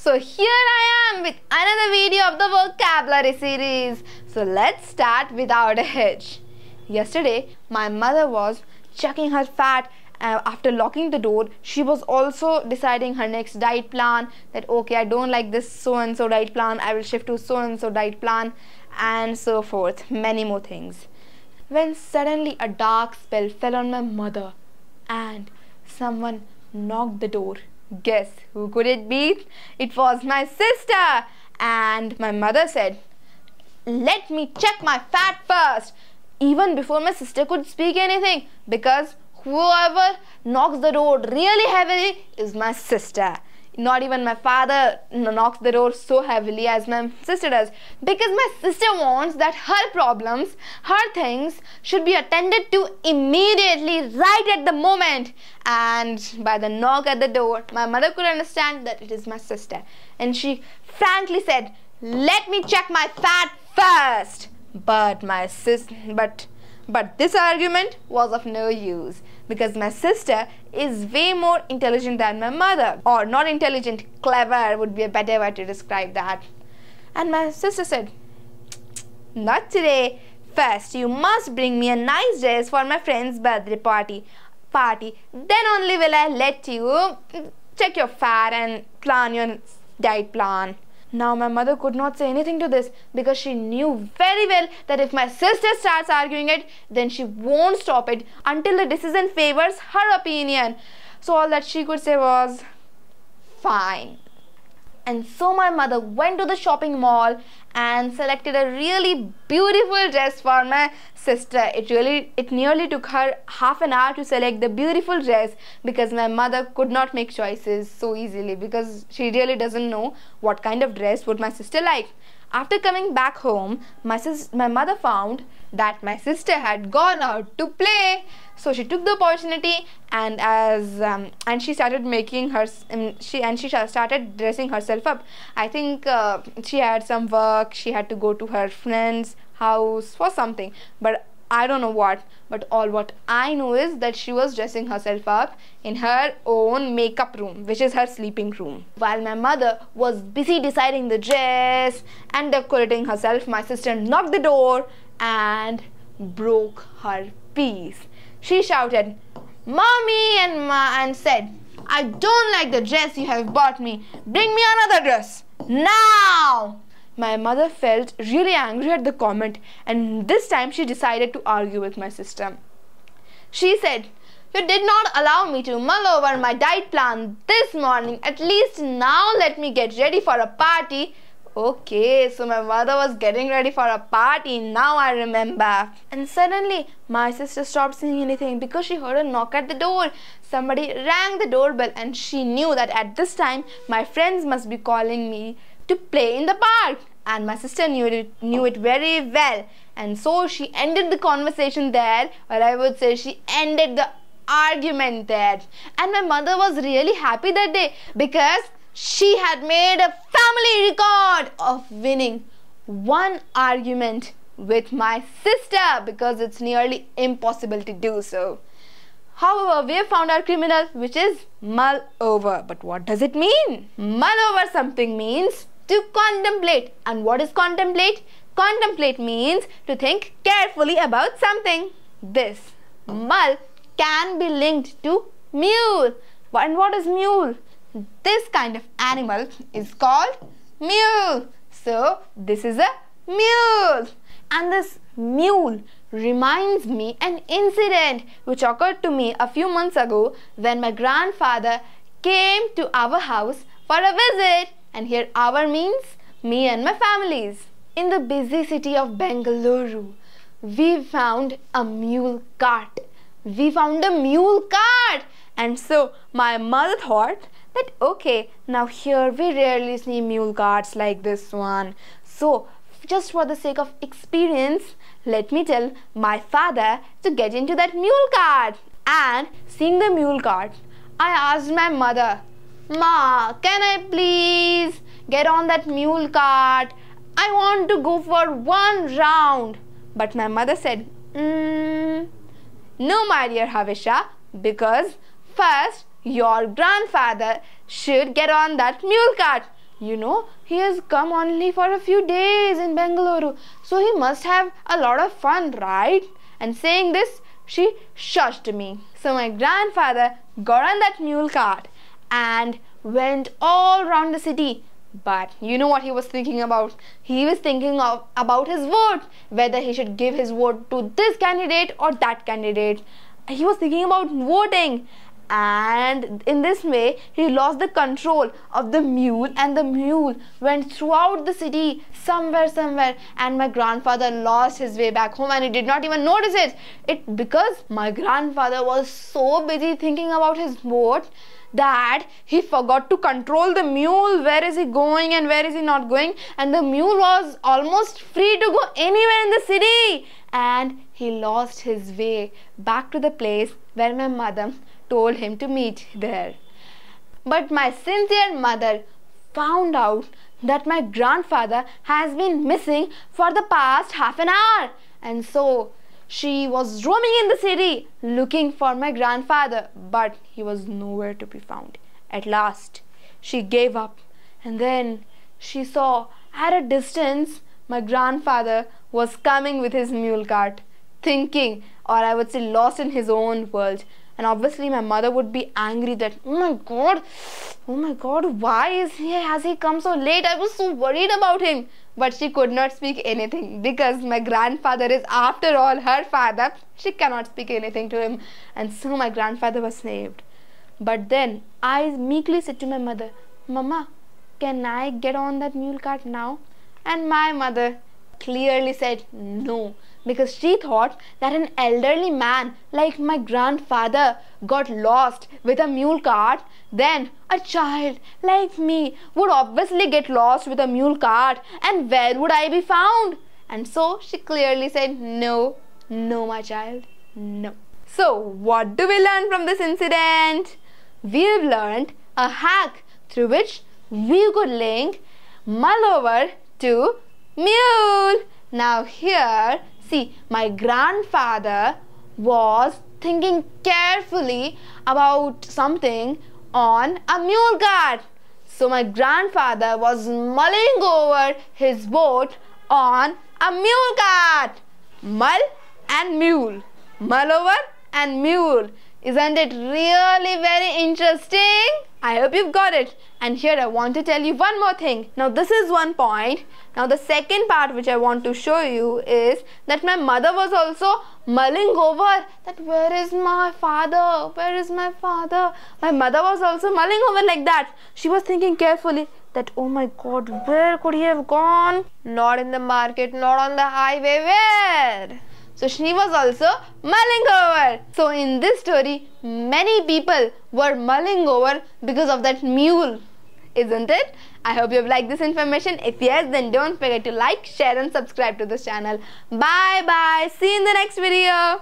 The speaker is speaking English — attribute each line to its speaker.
Speaker 1: So here I am with another video of the vocabulary series. So let's start without a hitch. Yesterday my mother was checking her fat. After locking the door, she was also deciding her next diet plan, that okay, I don't like this so and so diet plan, I will shift to so and so diet plan, and so forth, many more things. When suddenly a dark spell fell on my mother and someone knocked the door. Guess who could it be? It was my sister. And my mother said, "Let me check my fat first," even before my sister could speak anything, because whoever knocks the door really heavily is my sister. Not even my father knocks the door so heavily as my sister does, because my sister wants that her problems, her things should be attended to immediately, right at the moment. And by the knock at the door, my mother could understand that it is my sister, and she frankly said, "Let me check my fat first." But this argument was of no use, because my sister is way more intelligent than my mother. Or not intelligent, clever would be a better way to describe that. And my sister said, "Not today. First, you must bring me a nice dress for my friend's birthday party. Then only will I let you check your fat and plan your diet plan." Now my mother could not say anything to this, because she knew very well that if my sister starts arguing it, then she won't stop it until the decision favors her opinion. So all that she could say was, "Fine." And so my mother went to the shopping mall and selected a really beautiful dress for my sister. It nearly took her half an hour to select the beautiful dress, because my mother could not make choices so easily, because she really doesn't know what kind of dress would my sister like. After coming back home, my mother found that my sister had gone out to play. So she took the opportunity and she started she started dressing herself up. I think she had some work. She had to go to her friend's house for something, but I don't know what. But all what I know is that she was dressing herself up in her own makeup room, which is her sleeping room. While my mother was busy deciding the dress and decorating herself, my sister knocked the door and broke her peace. She shouted, "Mommy," and said, "I don't like the dress you have bought me. Bring me another dress now." My mother felt really angry at the comment, and this time she decided to argue with my sister. She said, "You did not allow me to mull over my diet plan this morning. At least now let me get ready for a party." Okay, so my mother was getting ready for a party, now I remember. And suddenly my sister stopped saying anything, because she heard a knock at the door. Somebody rang the doorbell, and she knew that at this time my friends must be calling me to play in the park. And my sister knew it very well. And so she ended the conversation there, or I would say she ended the argument there. And my mother was really happy that day, because she had made a family record of winning one argument with my sister, because it's nearly impossible to do so. However, we have found our criminal, which is mull over. But what does it mean? Mull over something means to contemplate. And what is contemplate? Contemplate means to think carefully about something. This mull can be linked to mule. And what is mule? This kind of animal is called mule. So this is a mule. And this mule reminds me an incident which occurred to me a few months ago, when my grandfather came to our house for a visit. And here our means me and my families. In the busy city of Bengaluru, we found a mule cart. And so my mother thought that okay, now here we rarely see mule carts like this one. So just for the sake of experience, let me tell my father to get into that mule cart. And seeing the mule cart, I asked my mother, "Ma, can I please get on that mule cart? I want to go for one round." But my mother said, "No, my dear Havisha, because first your grandfather should get on that mule cart. he has come only for a few days in Bengaluru, so he must have a lot of fun, right? And saying this, she shushed me. So my grandfather got on that mule cart and went all round the city. But you know what he was thinking about? He was thinking about his vote, whether he should give his vote to this candidate or that candidate. He was thinking about voting, and in this way he lost the control of the mule, and the mule went throughout the city somewhere, and my grandfather lost his way back home, and he did not even notice it because my grandfather was so busy thinking about his vote that he forgot to control the mule. Where is he going and where is he not going? And the mule was almost free to go anywhere in the city, and he lost his way back to the place where my mother told him to meet there. But my sincere mother found out that my grandfather has been missing for the past half an hour, and so she was roaming in the city looking for my grandfather, but he was nowhere to be found. At last, she gave up, and then she saw at a distance my grandfather was coming with his mule cart, thinking, or I would say lost in his own world. And obviously my mother would be angry that, oh my god, why has he come so late? I was so worried about him. But she could not speak anything because my grandfather is after all her father. She cannot speak anything to him, and so my grandfather was saved. But then I meekly said to my mother, Mama, can I get on that mule cart now? And my mother clearly said no, because she thought that an elderly man like my grandfather got lost with a mule cart, then a child like me would obviously get lost with a mule cart, and where would I be found? And so she clearly said no, my child, no. So what do we learn from this incident? We've learned a hack through which we could link mull-over to mule. Now here, see, my grandfather was thinking carefully about something on a mule cart. So my grandfather was mulling over his vote on a mule cart. Mull and mule. Mull over and mule. Isn't it really very interesting? I hope you've got it. And here I want to tell you one more thing. Now this is one point. Now the second part which I want to show you is that my mother was also mulling over that where is my father? Where is my father? My mother was also mulling over like that. She was thinking carefully that, oh my god, where could he have gone? Not in the market, not on the highway, where? So she was also mulling over. So in this story, many people were mulling over because of that mule, isn't it? I hope you have liked this information. If yes, then don't forget to like, share and subscribe to this channel. Bye bye. See you in the next video.